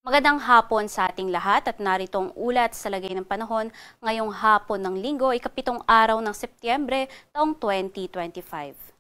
Magandang hapon sa ating lahat at narito ang ulat sa lagay ng panahon ngayong hapon ng linggo, ikapitong araw ng Setyembre taong 2025.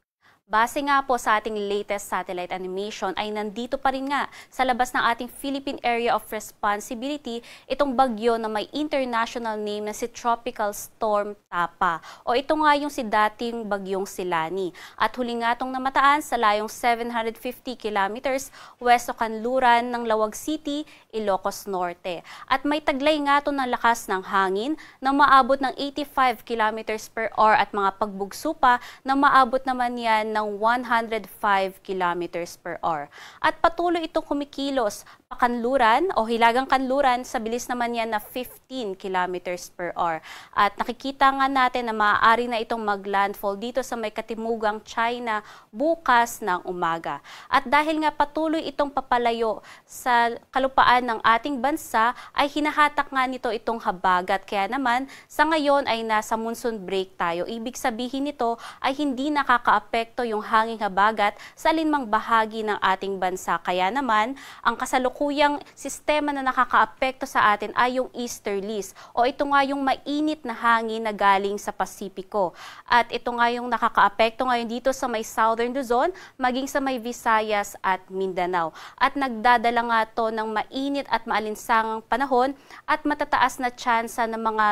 Base nga po sa ating latest satellite animation ay nandito pa rin nga sa labas ng ating Philippine Area of Responsibility itong bagyo na may international name na si Tropical Storm Tapa o ito nga yung si dating bagyong Silani. At huli nga itong namataan sa layong 750 kilometers west o kanluran ng Lawag City, Ilocos Norte. At may taglay nga ito ng lakas ng hangin na maabot ng 85 kilometers per hour at mga pagbugso pa na maabot naman yan ng 105 kilometers per hour. At patuloy itong kumikilos pakanluran o hilagang kanluran sa bilis naman yan na 15 kilometers per hour. At nakikita nga natin na maaari na itong maglandfall dito sa may katimugang China bukas ng umaga. At dahil nga patuloy itong papalayo sa kalupaan ng ating bansa ay hinahatak nga nito itong habagat. Kaya naman sa ngayon ay nasa monsoon break tayo. Ibig sabihin nito ay hindi nakakaapekto yung hanging habagat sa alinmang bahagi ng ating bansa. Kaya naman, ang kasalukuyang sistema na nakakaapekto sa atin ay yung easterlies o ito nga yung mainit na hangin na galing sa Pasipiko. At ito nga yung nakakaapekto ngayon dito sa may Southern Luzon, maging sa may Visayas at Mindanao. At nagdadala nga to ng mainit at maalinsangang panahon at matataas na tsansa ng mga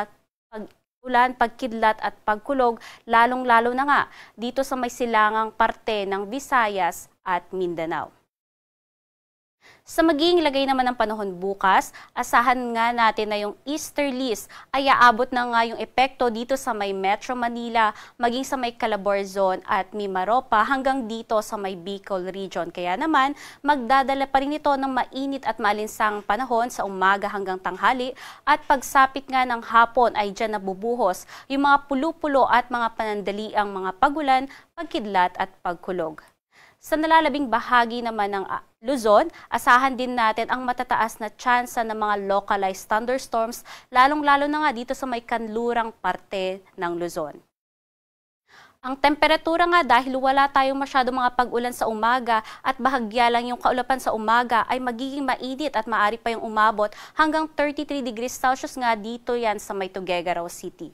ulan, pagkidlat at pagkulog, lalong-lalo na nga dito sa may silangang parte ng Visayas at Mindanao. Sa magiging lagay naman ng panahon bukas, asahan nga natin na yung easterlies ay aabot na nga yung epekto dito sa may Metro Manila, maging sa may Calabarzon at Mimaropa hanggang dito sa may Bicol region. Kaya naman, magdadala pa rin ito ng mainit at maalinsang panahon sa umaga hanggang tanghali at pagsapit nga ng hapon ay dyan nabubuhos yung mga pulo-pulo at mga panandaliang mga pagulan, pagkidlat at pagkulog. Sa nalalabing bahagi naman ng Luzon, asahan din natin ang matataas na tsansa ng mga localized thunderstorms, lalong-lalo na nga dito sa may kanlurang parte ng Luzon. Ang temperatura nga dahil wala tayong masyadong mga pag-ulan sa umaga at bahagya lang yung kaulapan sa umaga ay magiging mainit at maaari pa yung umabot hanggang 33 degrees Celsius nga dito yan sa may Tuguegarao City.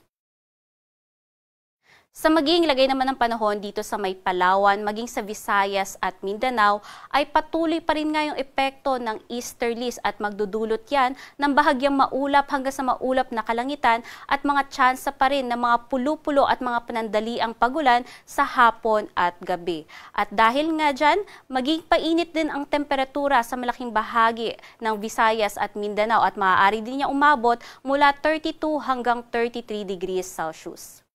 Sa magiging lagay naman ng panahon dito sa may Palawan, maging sa Visayas at Mindanao, ay patuloy pa rin nga yung epekto ng easterlies at magdudulot yan ng bahagyang maulap hanggang sa maulap na kalangitan at mga tsansa pa rin ng mga pulo-pulo at mga panandaliang pagulan sa hapon at gabi. At dahil nga dyan, magiging painit din ang temperatura sa malaking bahagi ng Visayas at Mindanao at maaari din niya umabot mula 32 hanggang 33 degrees Celsius.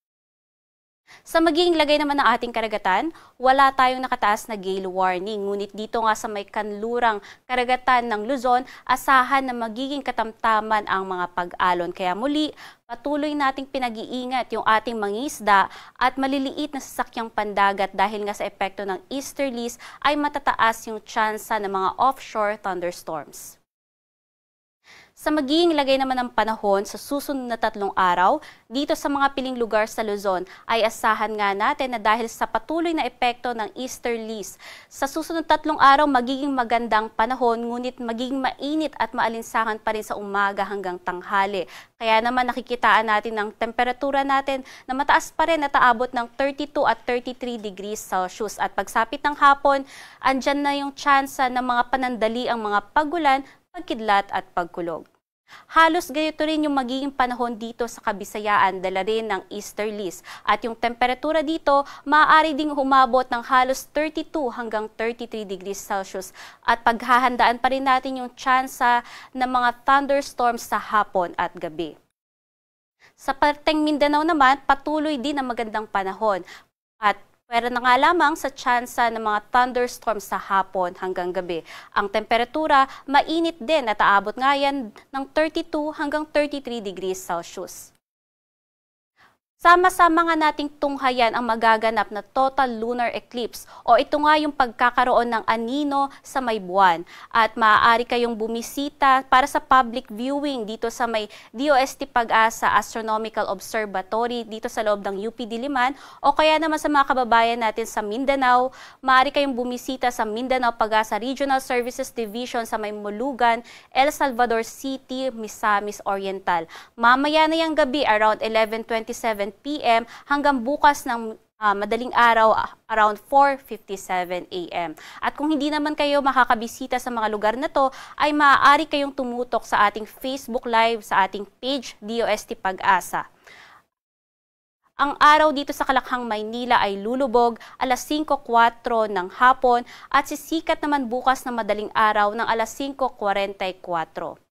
Sa magiging lagay naman ng ating karagatan, wala tayong nakataas na gale warning. Ngunit dito nga sa may kanlurang karagatan ng Luzon, asahan na magiging katamtaman ang mga pag-alon. Kaya muli, patuloy nating pinag-iingat yung ating mangingisda at maliliit na sasakyang pandagat dahil nga sa epekto ng easterlies ay matataas yung tsansa ng mga offshore thunderstorms. Sa magiging lagay naman ng panahon sa susunod na 3 araw, dito sa mga piling lugar sa Luzon ay asahan nga natin na dahil sa patuloy na epekto ng easterlies, sa susunod 3 araw magiging magandang panahon ngunit magiging mainit at maalinsangan pa rin sa umaga hanggang tanghali. Kaya naman nakikitaan natin ng temperatura natin na mataas pa rin at aabot ng 32 at 33 degrees Celsius. At pagsapit ng hapon, andyan na yung tsansa ng mga panandali ang mga pagulan, pagkidlat at pagkulog. Halos ganito rin yung magiging panahon dito sa Kabisayaan dala rin ng easterlies at yung temperatura dito maaari ding humabot ng halos 32 hanggang 33 degrees Celsius at paghahandaan pa rin natin yung tsansa ng mga thunderstorms sa hapon at gabi. Sa parteng Mindanao naman, patuloy din ang magandang panahon at pero na nga lamang sa tsansa ng mga thunderstorms sa hapon hanggang gabi. Ang temperatura mainit din at aabot nga yan ng 32 hanggang 33 degrees Celsius. Sama-sama nga nating tunghayan ang magaganap na total lunar eclipse o ito nga yung pagkakaroon ng anino sa may buwan. At maaari kayong bumisita para sa public viewing dito sa may DOST Pag-asa Astronomical Observatory dito sa loob ng UP Diliman o kaya naman sa mga kababayan natin sa Mindanao, maaari kayong bumisita sa Mindanao Pag-asa Regional Services Division sa may Mulugan, El Salvador City, Misamis Oriental. Mamaya na yung gabi around 11:27 p.m. hanggang bukas ng madaling araw around 4:57 a.m. At kung hindi naman kayo makakabisita sa mga lugar na to, ay maaari kayong tumutok sa ating Facebook Live sa ating page DOST Pag-asa. Ang araw dito sa Kalakhang, Maynila ay lulubog alas 5:04 ng hapon at sisikat naman bukas na madaling araw ng alas 5:44.